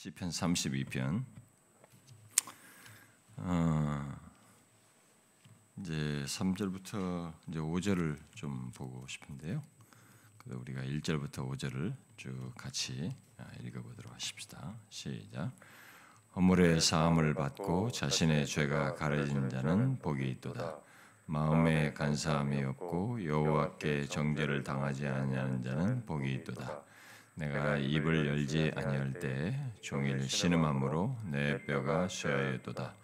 시편 32편. 이제 3절부터 이제 5절을 좀 보고 싶은데요. 그래서 우리가 1절부터 5절을 쭉 같이 읽어보도록 하십시다. 시작. 허물의 사함을 받고 자신의 죄가 가려진 자는 복이 있도다. 마음에 간사함이 없고 여호와께 정죄를 당하지 아니하는 자는 복이 있도다. 내가 입을 열지 아니할 때 종일 신음함으로 내 뼈가 쇠하였도다.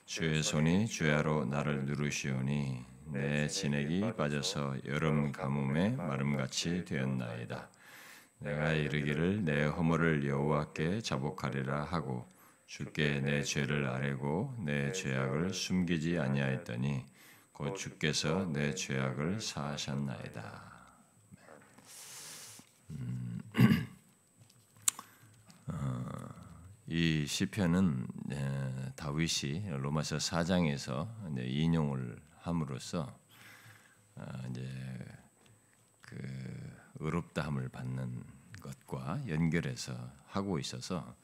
주의 손이 주야로 나를 누르시오니 내 진액이 빠져서 여름 가뭄에 마름같이 되었나이다. 내가 이르기를 내 허물을 여호와께 자복하리라 하고 주께 내 죄를 아뢰고 내 죄악을 숨기지 아니하였더니 곧 주께서 내 죄악을 사하셨나이다. 이 시편은 다윗이 로마서 4장에서 인용을 함으로써 이제 그 의롭다함을 받는 것과 연결해서 하고 있어서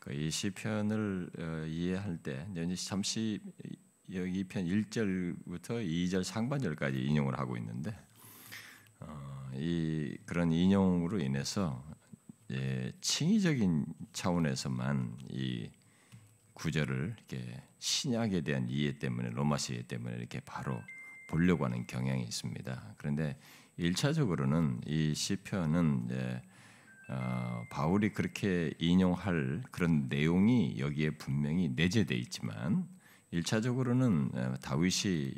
이 시편을 이해할 때 32편 1절부터 2절 상반절까지 인용을 하고 있는데 그런 인용으로 인해서 칭의적인 차원에서만 이 구절을 이렇게 신약에 대한 이해 때문에 로마서 이해 때문에 이렇게 바로 보려고 하는 경향이 있습니다. 그런데 1차적으로는 이 시편은 바울이 그렇게 인용할 그런 내용이 여기에 분명히 내재되어 있지만 1차적으로는 다윗이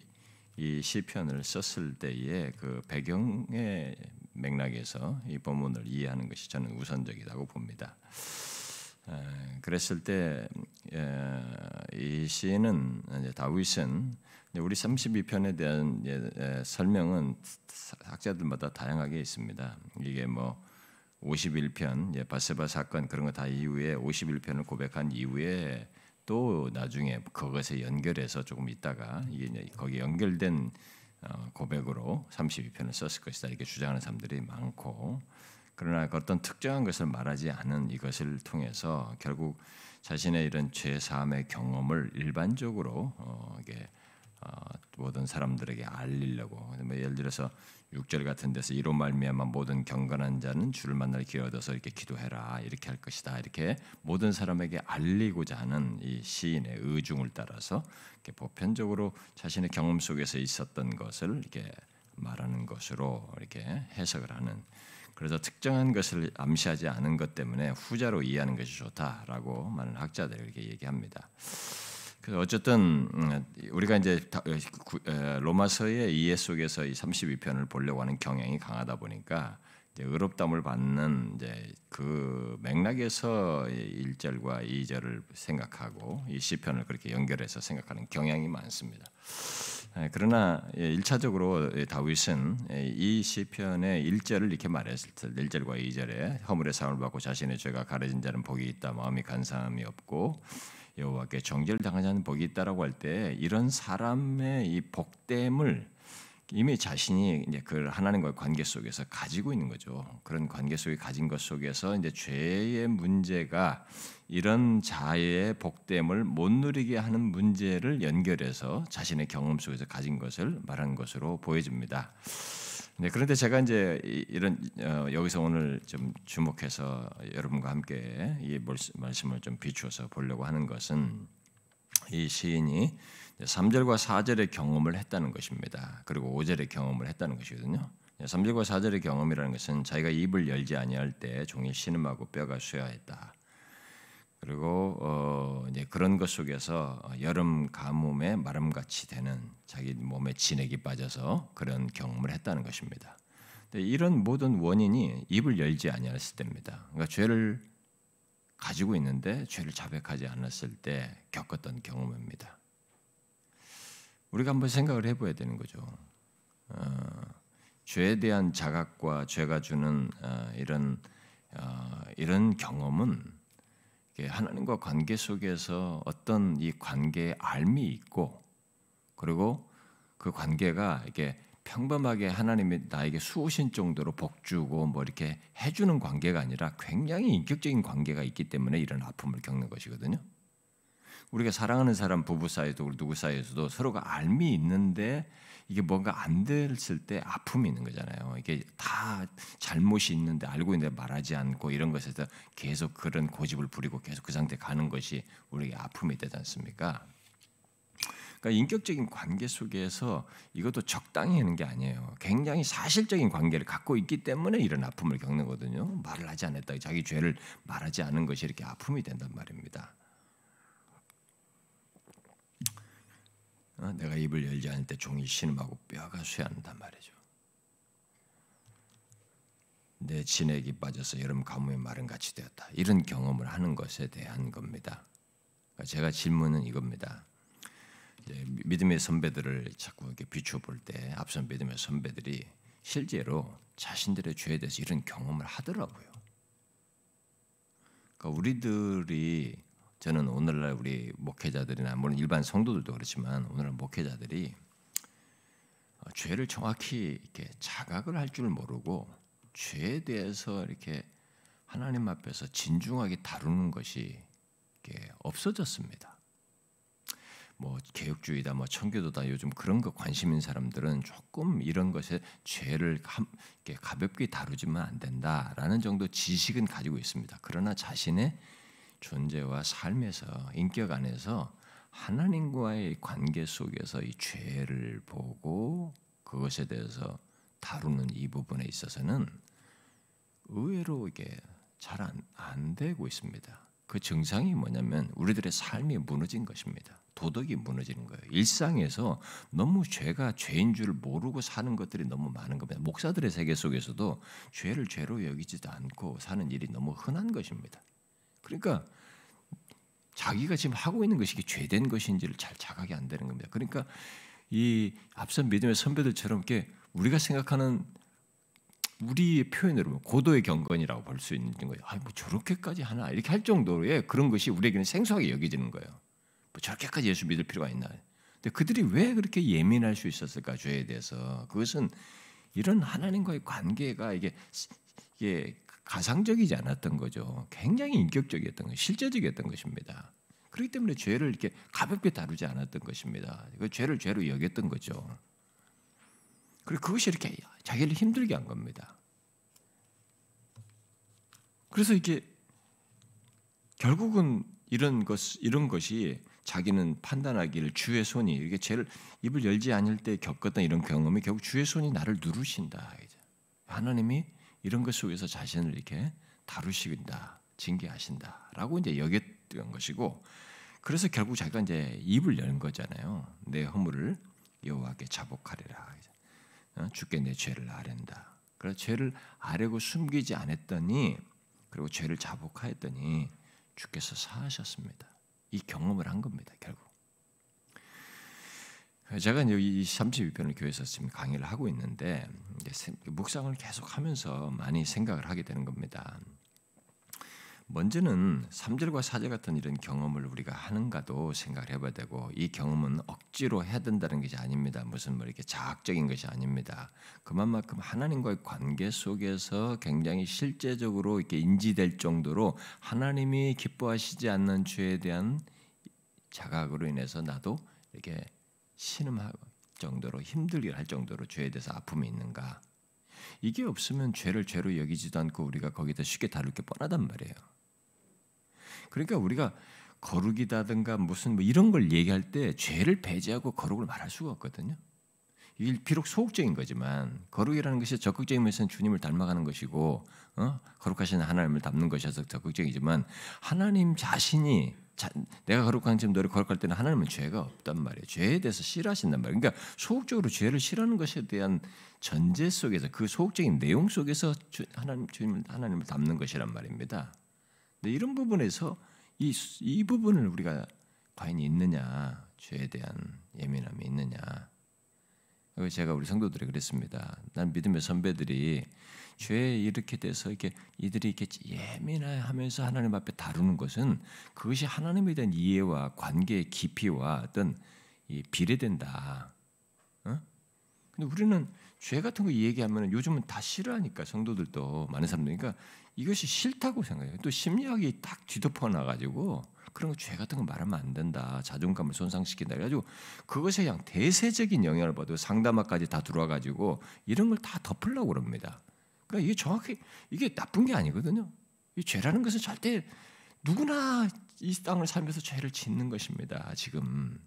이 시편을 썼을 때의 그 배경의 맥락에서 이 본문을 이해하는 것이 저는 우선적이라고 봅니다. 그랬을 때 이 시인은 다윗은 우리 32편에 대한 설명은 학자들마다 다양하게 있습니다. 이게 뭐 51편 바세바 사건 그런 거 다 이후에 51편을 고백한 이후에 또 나중에 그것에 연결해서 조금 있다가 이게 거기에 연결된 고백으로 32편을 썼을 것이다 이렇게 주장하는 사람들이 많고, 그러나 어떤 특정한 것을 말하지 않은 이것을 통해서 결국 자신의 이런 죄 사함의 경험을 일반적으로 이게 모든 사람들에게 알리려고, 뭐 예를 들어서 6절 같은 데서 이로 말미암아 모든 경건한 자는 주를 만날 기회 얻어서 이렇게 기도해라 이렇게 할 것이다 이렇게 모든 사람에게 알리고자 하는 이 시인의 의중을 따라서 이렇게 보편적으로 자신의 경험 속에서 있었던 것을 이렇게 말하는 것으로 이렇게 해석을 하는, 그래서 특정한 것을 암시하지 않은 것 때문에 후자로 이해하는 것이 좋다라고 많은 학자들이 이렇게 얘기합니다. 그래서 어쨌든 우리가 이제 로마서의 이해 속에서 이 32편을 보려고 하는 경향이 강하다 보니까 이제 의롭다함을 받는 이제 그 맥락에서 1절과 2절을 생각하고 이 시편을 그렇게 연결해서 생각하는 경향이 많습니다. 그러나 1차적으로 다윗은 이 시편의 1절을 이렇게 말했을 때 1절과 2절에 허물의 사함을 받고 자신의 죄가 가려진 자는 복이 있다. 마음이 간사함이 없고 여호와께 정죄를 당하지 않는 복이 있다라고 할 때 이런 사람의 이 복됨을 이미 자신이 이제 그 하나님과의 관계 속에서 가지고 있는 거죠. 그런 관계 속에 가진 것 속에서 이제 죄의 문제가 이런 자의 복됨을 못 누리게 하는 문제를 연결해서 자신의 경험 속에서 가진 것을 말한 것으로 보여집니다. 네, 그런데 제가 이제 이런 여기서 오늘 좀 주목해서 여러분과 함께 이 말씀을 좀 비추어서 보려고 하는 것은 이 시인이 3절과 4절의 경험을 했다는 것입니다. 그리고 5절의 경험을 했다는 것이거든요. 3절과 4절의 경험이라는 것은 자기가 입을 열지 아니할 때 종일 신음하고 뼈가 쇠하였다. 그리고 이제 그런 것 속에서 여름 가뭄에 마름같이 되는 자기 몸에 진액이 빠져서 그런 경험을 했다는 것입니다. 이런 모든 원인이 입을 열지 아니했을 때입니다. 그러니까 죄를 가지고 있는데 죄를 자백하지 않았을 때 겪었던 경험입니다. 우리가 한번 생각을 해봐야 되는 거죠. 죄에 대한 자각과 죄가 주는 이런 경험은 하나님과 관계 속에서 어떤 이 관계의 알미 있고, 그리고 그 관계가 이렇게 평범하게 하나님이 나에게 수오신 정도로 복 주고 뭐 이렇게 해주는 관계가 아니라 굉장히 인격적인 관계가 있기 때문에 이런 아픔을 겪는 것이거든요. 우리가 사랑하는 사람 부부 사이도 누구 사이에서도 서로가 알미 있는데 이게 뭔가 안 됐을 때 아픔이 있는 거잖아요. 이게 다 잘못이 있는데 알고 있는데 말하지 않고 이런 것에서 계속 그런 고집을 부리고 계속 그 상태에 가는 것이 우리에게 아픔이 되지 않습니까? 그러니까 인격적인 관계 속에서 이것도 적당히 하는 게 아니에요. 굉장히 사실적인 관계를 갖고 있기 때문에 이런 아픔을 겪는 거거든요. 말을 하지 않았다. 자기 죄를 말하지 않은 것이 이렇게 아픔이 된단 말입니다. 내가 입을 열지 않을 때 종이 신음하고 뼈가 쇠한단 말이죠. 내 진액이 빠져서 여름 가뭄에 마른 같이 되었다. 이런 경험을 하는 것에 대한 겁니다. 그러니까 제가 질문은 이겁니다. 믿음의 선배들을 자꾸 이렇게 비추어 볼 때 앞선 믿음의 선배들이 실제로 자신들의 죄에 대해서 이런 경험을 하더라고요. 그러니까 우리들이 저는 오늘날 우리 목회자들이나 물론 일반 성도들도 그렇지만 오늘날 목회자들이 죄를 정확히 이렇게 자각을 할 줄 모르고 죄에 대해서 이렇게 하나님 앞에서 진중하게 다루는 것이 이렇게 없어졌습니다. 뭐 개혁주의다, 뭐 청교도다 요즘 그런 거 관심 있는 사람들은 조금 이런 것에 죄를 이렇게 가볍게 다루지만 안 된다라는 정도 지식은 가지고 있습니다. 그러나 자신의 존재와 삶에서 인격 안에서 하나님과의 관계 속에서 이 죄를 보고 그것에 대해서 다루는 이 부분에 있어서는 의외로 이게 잘 안 되고 있습니다. 그 증상이 뭐냐면 우리들의 삶이 무너진 것입니다. 도덕이 무너지는 거예요. 일상에서 너무 죄가 죄인 줄 모르고 사는 것들이 너무 많은 겁니다. 목사들의 세계 속에서도 죄를 죄로 여기지도 않고 사는 일이 너무 흔한 것입니다. 그러니까 자기가 지금 하고 있는 것이 죄된 것인지를 잘 자각이 안 되는 겁니다. 그러니까 이 앞선 믿음의 선배들처럼 이렇게 우리가 생각하는 우리의 표현으로 고도의 경건이라고 볼 수 있는 거예요. 뭐 저렇게까지 하나 이렇게 할 정도의 그런 것이 우리에게는 생소하게 여겨지는 거예요. 뭐 저렇게까지 예수 믿을 필요가 있나? 근데 그들이 왜 그렇게 예민할 수 있었을까 죄에 대해서? 그것은 이런 하나님과의 관계가 이게 가상적이지 않았던 거죠. 굉장히 인격적이었던 것, 실제적이었던 것입니다. 그렇기 때문에 죄를 이렇게 가볍게 다루지 않았던 것입니다. 그 죄를 죄로 여겼던 거죠. 그리고 그것이 이렇게 자기를 힘들게 한 겁니다. 그래서 이게 결국은 이런 것이 자기는 판단하기를 주의 손이 이렇게 죄를 입을 열지 않을 때 겪었던 이런 경험이 결국 주의 손이 나를 누르신다. 하나님이 이런 것 속에서 자신을 이렇게 다루신다, 징계하신다라고 이제 여겼던 것이고, 그래서 결국 자기가 이제 입을 연 거잖아요. 내 허물을 여호와께 자복하리라. 주께 내 죄를 아랜다. 그래서 죄를 아뢰고 숨기지 않았더니, 그리고 죄를 자복하였더니 주께서 사하셨습니다. 이 경험을 한 겁니다. 결국. 제가 이 32편을 교회에서 지금 강의를 하고 있는데 묵상을 계속 하면서 많이 생각을 하게 되는 겁니다. 먼저는 3절과 4절 같은 이런 경험을 우리가 하는가도 생각을 해봐야 되고, 이 경험은 억지로 해야 된다는 것이 아닙니다. 무슨 뭐 이렇게 자학적인 것이 아닙니다. 그만큼 하나님과의 관계 속에서 굉장히 실제적으로 이렇게 인지될 정도로 하나님이 기뻐하시지 않는 죄에 대한 자각으로 인해서 나도 이렇게 신음할 정도로 힘들게 할 정도로 죄에 대해서 아픔이 있는가? 이게 없으면 죄를 죄로 여기지도 않고 우리가 거기다 쉽게 다룰 게 뻔하단 말이에요. 그러니까 우리가 거룩이다든가 무슨 뭐 이런 걸 얘기할 때 죄를 배제하고 거룩을 말할 수가 없거든요. 이게 비록 소극적인 거지만 거룩이라는 것이 적극적인 면에서는 주님을 닮아가는 것이고 거룩하신 하나님을 닮는 것이어서 적극적이지만 하나님 자신이 내가 거룩한 지금 너를 거룩할 때는 하나님은 죄가 없단 말이에요. 죄에 대해서 싫어하신단 말이에요. 그러니까 소극적으로 죄를 싫어하는 것에 대한 전제 속에서 그 소극적인 내용 속에서 하나님을 닮는 것이란 말입니다. 근데 이런 부분에서 이 부분을 우리가 과연 있느냐, 죄에 대한 예민함이 있느냐. 제가 우리 성도들이 그랬습니다. 난 믿음의 선배들이 죄에 이렇게 돼서 이들이 이렇게 예민하면서 하나님 앞에 다루는 것은 그것이 하나님에 대한 이해와 관계의 깊이와 어떤 비례된다. 근데 우리는 죄 같은 거 얘기하면 요즘은 다 싫어하니까 성도들도 많은 사람들이 그러니까 이것이 싫다고 생각해요. 또 심리학이 딱 뒤덮어 놔가지고 그런 거 죄 같은 거 말하면 안 된다. 자존감을 손상시킨다. 그래가지고 그것에 그냥 대세적인 영향을 받고 상담학까지 다 들어와가지고 이런 걸 다 덮으려고 그럽니다. 그러니까 이게 정확히 이게 나쁜 게 아니거든요. 이 죄라는 것은 절대 누구나 이 땅을 살면서 죄를 짓는 것입니다. 지금.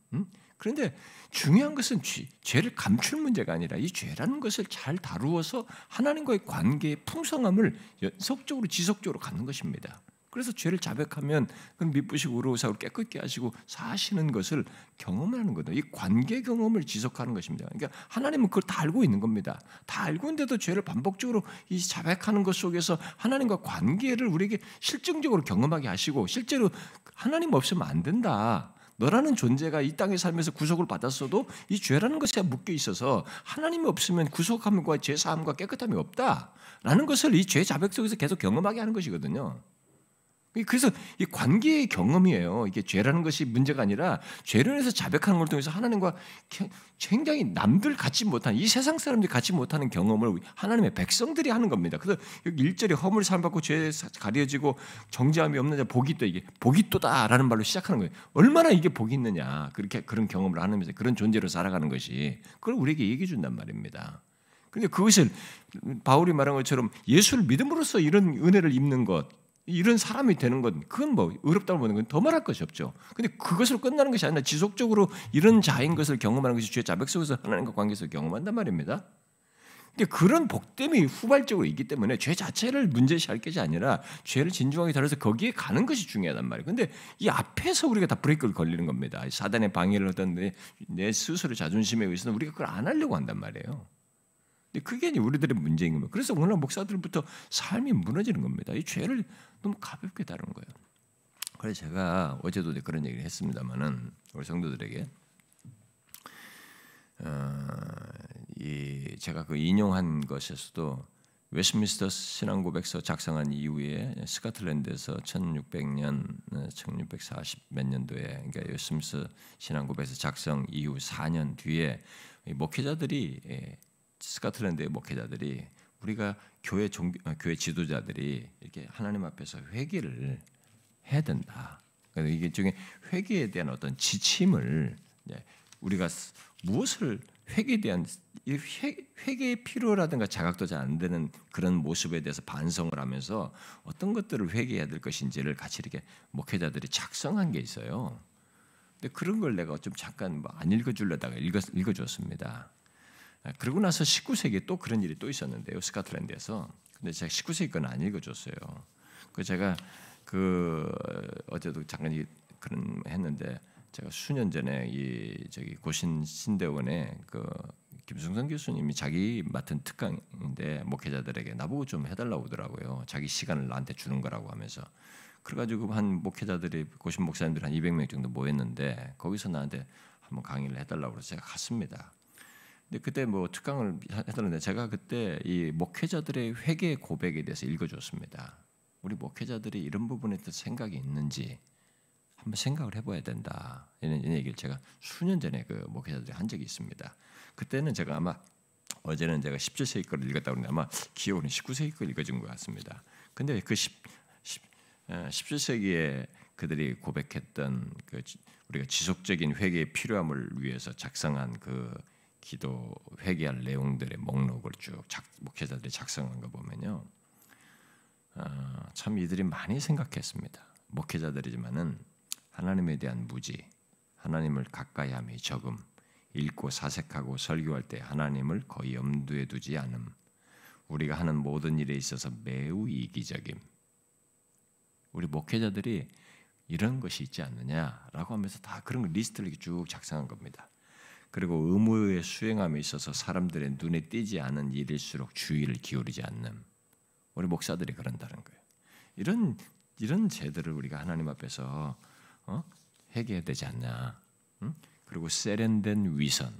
그런데 중요한 것은 죄를 감출 문제가 아니라 이 죄라는 것을 잘 다루어서 하나님과의 관계의 풍성함을 연속적으로 지속적으로 갖는 것입니다. 그래서 죄를 자백하면 그건 미쁘시고 의로우사고 깨끗게 하시고 사시는 것을 경험하는 거다. 이 관계 경험을 지속하는 것입니다. 그러니까 하나님은 그걸 다 알고 있는 겁니다. 다 알고 있는데도 죄를 반복적으로 이 자백하는 것 속에서 하나님과 관계를 우리에게 실증적으로 경험하게 하시고 실제로 하나님 없으면 안 된다. 너라는 존재가 이 땅에 살면서 구속을 받았어도 이 죄라는 것에 묶여 있어서 하나님이 없으면 구속함과 죄사함과 깨끗함이 없다라는 것을 이 죄 자백 속에서 계속 경험하게 하는 것이거든요. 그래서 이 관계의 경험이에요. 이게 죄라는 것이 문제가 아니라 죄로 인해서 자백하는 걸 통해서 하나님과 굉장히 남들 갖지 못한 이 세상 사람들이 갖지 못하는 경험을 하나님의 백성들이 하는 겁니다. 그래서 여기 1절에 허물 사함받고 죄에 가려지고 정죄함이 없는 자 복이 있다. 이게 복이 있도다라는 말로 시작하는 거예요. 얼마나 이게 복이 있느냐. 그렇게 그런 경험을 하면서 그런 존재로 살아가는 것이 그걸 우리에게 얘기해 준단 말입니다. 그런데 그것을 바울이 말한 것처럼 예수를 믿음으로써 이런 은혜를 입는 것 이런 사람이 되는 건 그건 뭐 어렵다고 보는 건 더 말할 것이 없죠. 근데 그것으로 끝나는 것이 아니라 지속적으로 이런 자인 것을 경험하는 것이 죄 자백 속에서 하나님과 관계에서 경험한단 말입니다. 근데 그런 복됨이 후발적으로 있기 때문에 죄 자체를 문제시할 것이 아니라 죄를 진중하게 다뤄서 거기에 가는 것이 중요하단 말이에요. 근데 이 앞에서 우리가 다 브레이크를 걸리는 겁니다. 사단의 방해를 하던 내 스스로 자존심에 의해서는 우리가 그걸 안 하려고 한단 말이에요. 그게 우리들의 문제인 겁니다. 그래서 오늘날 목사들부터 삶이 무너지는 겁니다. 이 죄를 너무 가볍게 다루는 거예요. 그래서 제가 어제도 그런 얘기를 했습니다만은 우리 성도들에게 제가 그 인용한 것에서도 웨스트민스터 신앙고백서 작성한 이후에 스코틀랜드에서 1600년, 1640 몇 년도에 그러니까 웨스트민스터 신앙고백서 작성 이후 4년 뒤에 목회자들이 스코틀랜드의 목회자들이 우리가 교회 지도자들이 이렇게 하나님 앞에서 회개를 해야 된다. 그래서 이게 중에 회개에 대한 어떤 지침을 우리가 무엇을 회개에 대한 회개의 필요라든가 자각도 잘 안 되는 그런 모습에 대해서 반성을 하면서 어떤 것들을 회개해야 될 것인지를 같이 이렇게 목회자들이 작성한 게 있어요. 근데 그런 걸 내가 좀 잠깐 안 읽어주려다가 읽어줬습니다. 그러고 나서 19세기에 또 그런 일이 또 있었는데요. 스코틀랜드에서. 근데 제가 19세기 건 안 읽어줬어요. 그 제가 어제도 잠깐 그런 했는데 제가 수년 전에 저기 고신 신대원에 김승선 교수님이 자기 맡은 특강인데 목회자들에게 나보고 좀 해달라고 하더라고요. 자기 시간을 나한테 주는 거라고 하면서. 그래가지고 한 목회자들이 고신 목사님들 한 200명 정도 모였는데 거기서 나한테 한번 강의를 해달라고 해서 제가 갔습니다. 근데 그때 특강을 했었는데 제가 그때 이 목회자들의 회개 고백에 대해서 읽어줬습니다. 우리 목회자들이 이런 부분에 대해서 생각이 있는지 한번 생각을 해봐야 된다. 이런 얘기를 제가 수년 전에 그 목회자들이 한 적이 있습니다. 그때는 제가 아마 어제는 제가 17세기 거를 읽었다고 그러는데 아마 기억으로는 19세기 걸 읽어준 것 같습니다. 근데 그 17세기에 그들이 고백했던 우리가 지속적인 회개의 필요함을 위해서 작성한 기도 회개할 내용들의 목록을 쭉 목회자들이 작성한 거 보면요, 참 이들이 많이 생각했습니다. 목회자들이지만은 하나님에 대한 무지, 하나님을 가까이함이 적음, 읽고 사색하고 설교할 때 하나님을 거의 염두에 두지 않음, 우리가 하는 모든 일에 있어서 매우 이기적임. 우리 목회자들이 이런 것이 있지 않느냐라고 하면서 다 그런 리스트를 쭉 작성한 겁니다. 그리고 의무의 수행함에 있어서 사람들의 눈에 띄지 않은 일일수록 주의를 기울이지 않는 우리 목사들이 그런다는 거예요. 이런 죄들을 우리가 하나님 앞에서 회개해야 되지 않냐. 그리고 세련된 위선,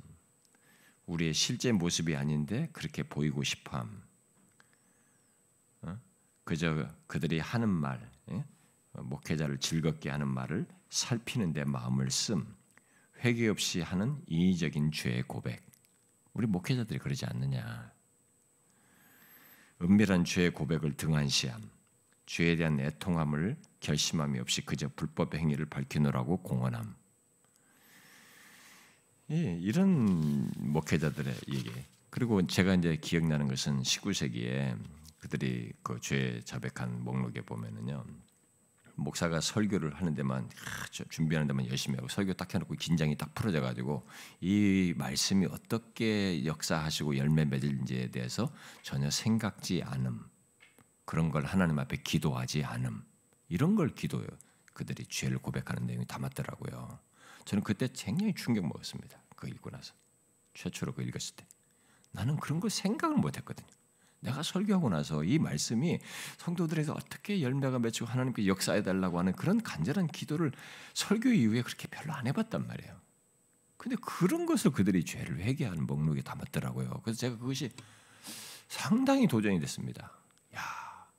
우리의 실제 모습이 아닌데 그렇게 보이고 싶어함, 그저 그들이 하는 말, 목회자를 즐겁게 하는 말을 살피는 데 마음을 씀, 회개 없이 하는 인위적인 죄의 고백, 우리 목회자들이 그러지 않느냐. 은밀한 죄의 고백을 등한시함, 죄에 대한 애통함을 결심함이 없이 그저 불법의 행위를 밝히느라고 공언함. 이런 목회자들의 얘기. 그리고 제가 이제 기억나는 것은 19세기에 그들이 그 죄 자백한 목록에 보면은요, 목사가 설교를 하는 데만 준비하는 데만 열심히 하고 설교 딱 해놓고 긴장이 딱 풀어져 가지고 이 말씀이 어떻게 역사하시고 열매 맺을지에 대해서 전혀 생각지 않음, 그런 걸 하나님 앞에 기도하지 않음, 이런 걸 기도해요. 그들이 죄를 고백하는 내용이 담았더라고요. 저는 그때 굉장히 충격 먹었습니다. 그거 읽고 나서 최초로 그거 읽었을 때 나는 그런 걸 생각을 못했거든요. 내가 설교하고 나서 이 말씀이 성도들에서 어떻게 열매가 맺히고 하나님께 역사해달라고 하는 그런 간절한 기도를 설교 이후에 그렇게 별로 안 해봤단 말이에요. 근데 그런 것을 그들이 죄를 회개하는 목록에 담았더라고요. 그래서 제가 그것이 상당히 도전이 됐습니다. 야,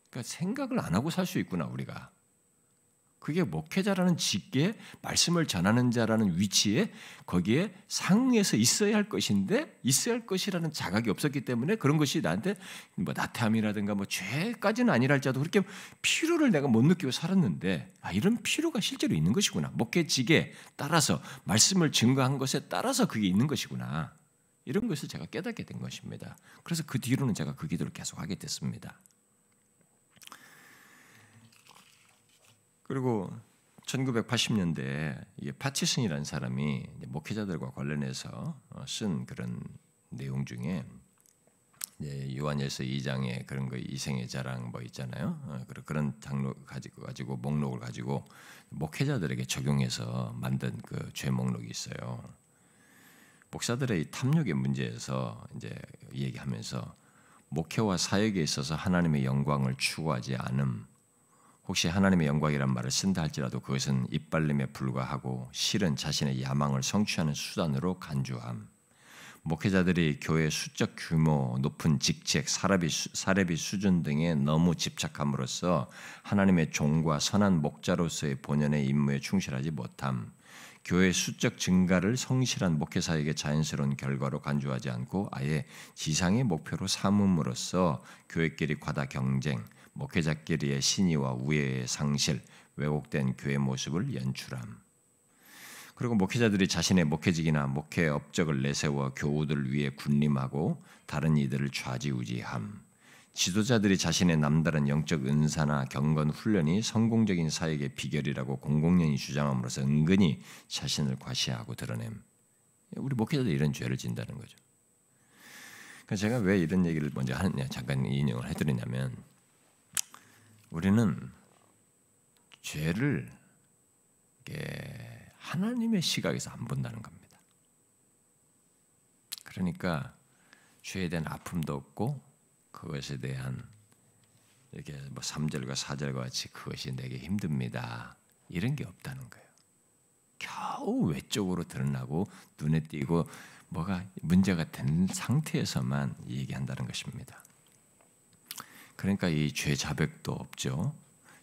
그러니까 생각을 안 하고 살 수 있구나 우리가. 그게 목회자라는 직계, 말씀을 전하는 자라는 위치에 거기에 상에서 있어야 할 것인데 있어야 할 것이라는 자각이 없었기 때문에 그런 것이 나한테 뭐 나태함이라든가 뭐 죄까지는 아니랄지라도 그렇게 필요를 내가 못 느끼고 살았는데 이런 필요가 실제로 있는 것이구나. 목회직에 따라서 말씀을 증거한 것에 따라서 그게 있는 것이구나. 이런 것을 제가 깨닫게 된 것입니다. 그래서 그 뒤로는 제가 그 기도를 계속 하게 됐습니다. 그리고 1980년대에 파치슨이라는 사람이 목회자들과 관련해서 쓴 그런 내용 중에 요한일서 2장에 그런 거 이생의 자랑 뭐 있잖아요. 그런 장로 가지고 목록을 가지고 목회자들에게 적용해서 만든 그 죄 목록이 있어요. 목사들의 탐욕의 문제에서 이제 얘기하면서 목회와 사역에 있어서 하나님의 영광을 추구하지 않음. 혹시 하나님의 영광이란 말을 쓴다 할지라도 그것은 입발림에 불과하고 실은 자신의 야망을 성취하는 수단으로 간주함. 목회자들이 교회 수적 규모, 높은 직책, 사례비 수준 등에 너무 집착함으로써 하나님의 종과 선한 목자로서의 본연의 임무에 충실하지 못함. 교회 수적 증가를 성실한 목회사에게 자연스러운 결과로 간주하지 않고 아예 지상의 목표로 삼음으로써 교회끼리 과다 경쟁, 목회자끼리의 신의와 우애의 상실, 왜곡된 교회 모습을 연출함. 그리고 목회자들이 자신의 목회직이나 목회 업적을 내세워 교우들 위에 군림하고 다른 이들을 좌지우지함. 지도자들이 자신의 남다른 영적 은사나 경건 훈련이 성공적인 사역의 비결이라고 공공연히 주장함으로써 은근히 자신을 과시하고 드러냄. 우리 목회자들이 이런 죄를 진다는 거죠. 그래서 제가 왜 이런 얘기를 먼저 하느냐 잠깐 인용을 해드리냐면 우리는 죄를 하나님의 시각에서 안 본다는 겁니다. 그러니까 죄에 대한 아픔도 없고 그것에 대한 이렇게 뭐 3절과 4절과 같이 그것이 내게 힘듭니다. 이런 게 없다는 거예요. 겨우 외적으로 드러나고 눈에 띄고 뭐가 문제가 된 상태에서만 얘기한다는 것입니다. 그러니까 이 죄 자백도 없죠.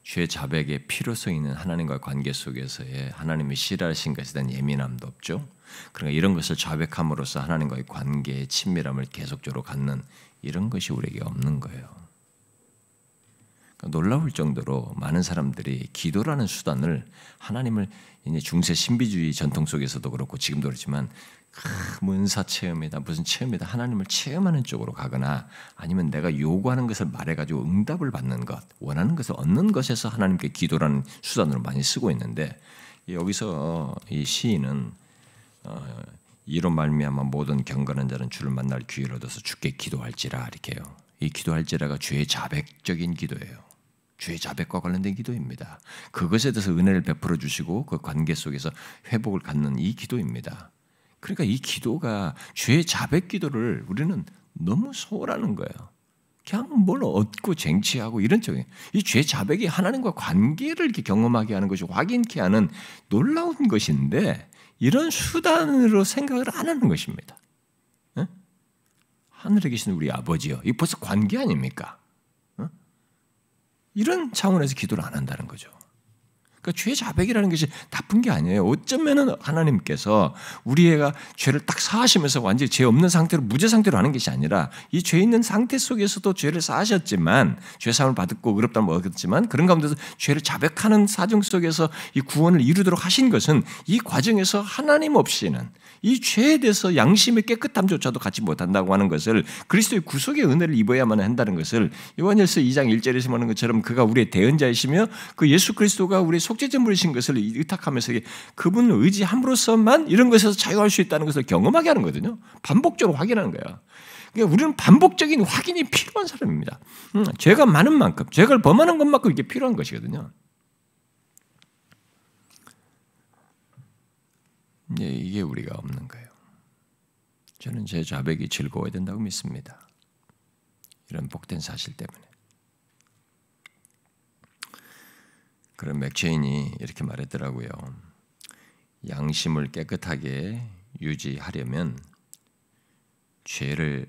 죄 자백의 필요성 있는 하나님과의 관계 속에서의 하나님이 싫어하신 것에 대한 예민함도 없죠. 그러니까 이런 것을 자백함으로써 하나님과의 관계의 친밀함을 계속적으로 갖는 이런 것이 우리에게 없는 거예요. 그러니까 놀라울 정도로 많은 사람들이 기도라는 수단을 하나님을 이제 중세 신비주의 전통 속에서도 그렇고 지금도 그렇지만 은사 체험이다 무슨 체험이다 하나님을 체험하는 쪽으로 가거나 아니면 내가 요구하는 것을 말해가지고 응답을 받는 것 원하는 것을 얻는 것에서 하나님께 기도라는 수단으로 많이 쓰고 있는데 여기서 이 시인은 이로 말미암아 모든 경건한 자는 주를 만날 기회를 얻어서 주께 기도할지라 이렇게 해요. 이 기도할지라가 죄의 자백적인 기도예요. 죄의 자백과 관련된 기도입니다. 그것에 대해서 은혜를 베풀어 주시고 그 관계 속에서 회복을 갖는 이 기도입니다. 그러니까 이 기도가 죄의 자백 기도를 우리는 너무 소홀하는 거예요. 그냥 뭘 얻고 쟁취하고 이런 쪽이에요. 이 죄 자백이 하나님과 관계를 이렇게 경험하게 하는 것이 확인케 하는 놀라운 것인데 이런 수단으로 생각을 안 하는 것입니다. 에? 하늘에 계신 우리 아버지요. 이 벌써 관계 아닙니까? 이런 차원에서 기도를 안 한다는 거죠. 그러니까 죄 자백이라는 것이 나쁜 게 아니에요. 어쩌면은 하나님께서 우리 애가 죄를 딱 사하시면서 완전히 죄 없는 상태로 무죄 상태로 하는 것이 아니라 이 죄 있는 상태 속에서도 죄를 사하셨지만 죄 사함을 받고 의롭다면 얻었지만 그런 가운데서 죄를 자백하는 사정 속에서 이 구원을 이루도록 하신 것은 이 과정에서 하나님 없이는 이 죄에 대해서 양심의 깨끗함조차도 갖지 못한다고 하는 것을 그리스도의 구속의 은혜를 입어야만 한다는 것을 요한일서 2장 1절에서 말하는 것처럼 그가 우리의 대언자이시며 그 예수 그리스도가 우리의 속죄제물이신 것을 의탁하면서 그분을 의지함으로써만 이런 것에서 자유할 수 있다는 것을 경험하게 하는 거거든요. 반복적으로 확인하는 거야. 그러니까 우리는 반복적인 확인이 필요한 사람입니다. 죄가 많은 만큼, 죄를 범하는 것만큼 이게 필요한 것이거든요. 이게 우리가 없는 거예요. 저는 제 자백이 즐거워야 된다고 믿습니다. 이런 복된 사실 때문에. 그런 맥체인이 이렇게 말했더라고요. 양심을 깨끗하게 유지하려면 죄를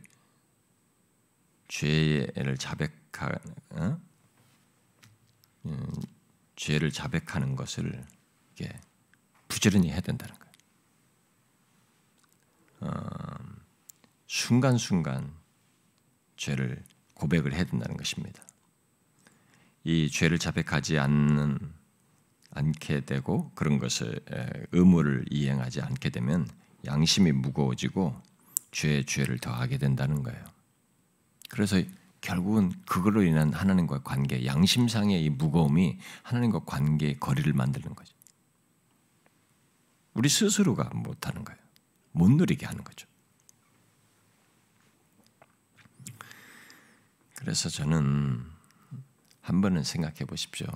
자백하는 것을 이게 부지런히 해야 된다는 거예요. 순간순간 죄를 고백을 해야 된다는 것입니다. 이 죄를 자백하지 않게 되고 그런 것을 의무를 이행하지 않게 되면 양심이 무거워지고 죄를 더하게 된다는 거예요. 그래서 결국은 그걸로 인한 하나님과의 관계, 양심상의 이 무거움이 하나님과 관계의 거리를 만드는 거죠. 우리 스스로가 못하는 거예요. 못 누리게 하는 거죠. 그래서 저는 한 번은 생각해 보십시오.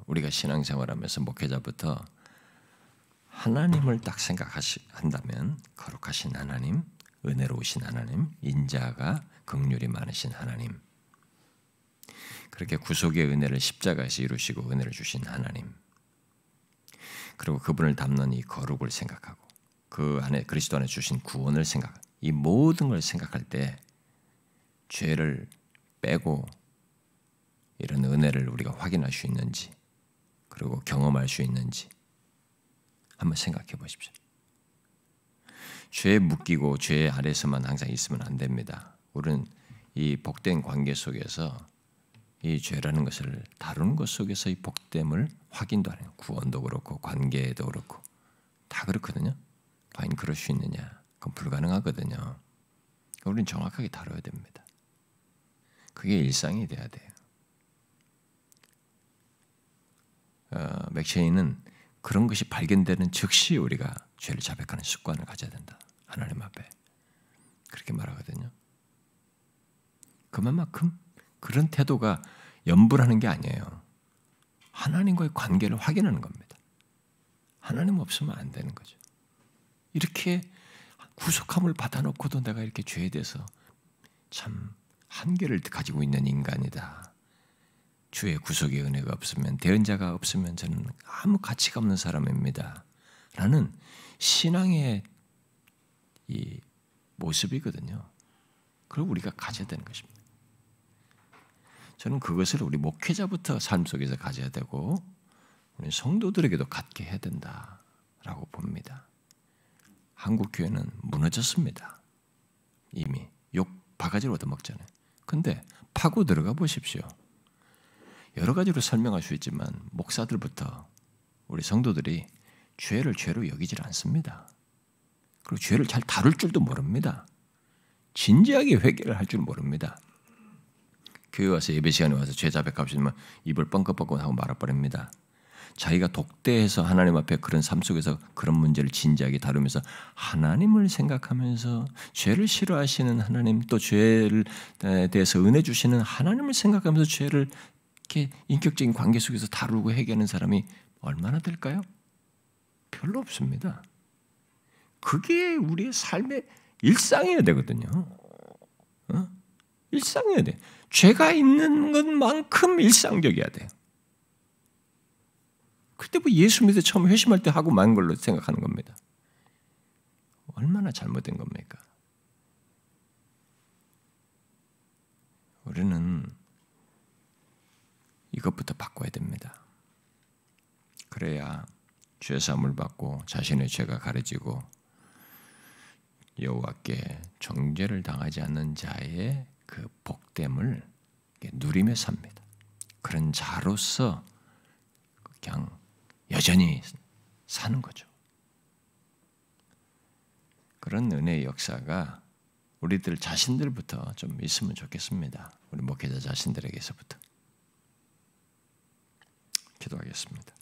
우리가 신앙생활하면서 목회자부터 하나님을 딱 생각한다면 거룩하신 하나님, 은혜로우신 하나님, 인자가 긍휼이 많으신 하나님, 그렇게 구속의 은혜를 십자가에서 이루시고 은혜를 주신 하나님, 그리고 그분을 담는 이 거룩을 생각하고 그 안에 그리스도 안에 주신 구원을 생각하고 이 모든 걸 생각할 때 죄를 빼고 이런 은혜를 우리가 확인할 수 있는지 그리고 경험할 수 있는지 한번 생각해 보십시오. 죄에 묶이고 죄 아래서만 항상 있으면 안 됩니다. 우리는 이 복된 관계 속에서 이 죄라는 것을 다루는 것 속에서 이 복됨을 확인도 하는 구원도 그렇고 관계도 그렇고 다 그렇거든요. 과연 그럴 수 있느냐? 그건 불가능하거든요. 우리는 정확하게 다뤄야 됩니다. 그게 일상이 돼야 돼요. 맥체인은 그런 것이 발견되는 즉시 우리가 죄를 자백하는 습관을 가져야 된다. 하나님 앞에 그렇게 말하거든요. 그만큼 그런 태도가 염불하는 게 아니에요. 하나님과의 관계를 확인하는 겁니다. 하나님 없으면 안 되는 거죠. 이렇게 구속함을 받아놓고도 내가 이렇게 죄에 대해서 참 한계를 가지고 있는 인간이다. 주의 구속의 은혜가 없으면, 대언자가 없으면 저는 아무 가치가 없는 사람입니다. 라는 신앙의 이 모습이거든요. 그걸 우리가 가져야 되는 것입니다. 저는 그것을 우리 목회자부터 삶 속에서 가져야 되고 우리 성도들에게도 갖게 해야 된다라고 봅니다. 한국 교회는 무너졌습니다. 이미 욕 바가지로 얻어먹잖아요. 근데 파고 들어가 보십시오. 여러 가지로 설명할 수 있지만 목사들부터 우리 성도들이 죄를 죄로 여기질 않습니다. 그리고 죄를 잘 다룰 줄도 모릅니다. 진지하게 회개를 할 줄 모릅니다. 교회 와서 예배 시간에 와서 죄 자백하시면 입을 뻥긋뻥긋 하고 말아버립니다. 자기가 독대해서 하나님 앞에 그런 삶 속에서 그런 문제를 진지하게 다루면서 하나님을 생각하면서 죄를 싫어하시는 하나님 또 죄에 대해서 은혜 주시는 하나님을 생각하면서 죄를 이렇게 인격적인 관계 속에서 다루고 해결하는 사람이 얼마나 될까요? 별로 없습니다. 그게 우리의 삶의 일상이어야 되거든요. 일상이어야 돼. 죄가 있는 것만큼 일상적이어야 돼요. 그때 뭐 예수 믿어 처음 회심할 때 하고 만 걸로 생각하는 겁니다. 얼마나 잘못된 겁니까? 우리는 이것부터 바꿔야 됩니다. 그래야 죄 사함을 받고 자신의 죄가 가려지고 여호와께 정죄를 당하지 않는 자의 그 복됨을 누리며 삽니다. 그런 자로서 그냥 여전히 사는 거죠. 그런 은혜의 역사가 우리들 자신들부터 좀 있으면 좋겠습니다. 우리 목회자 자신들에게서부터. 기도하겠습니다.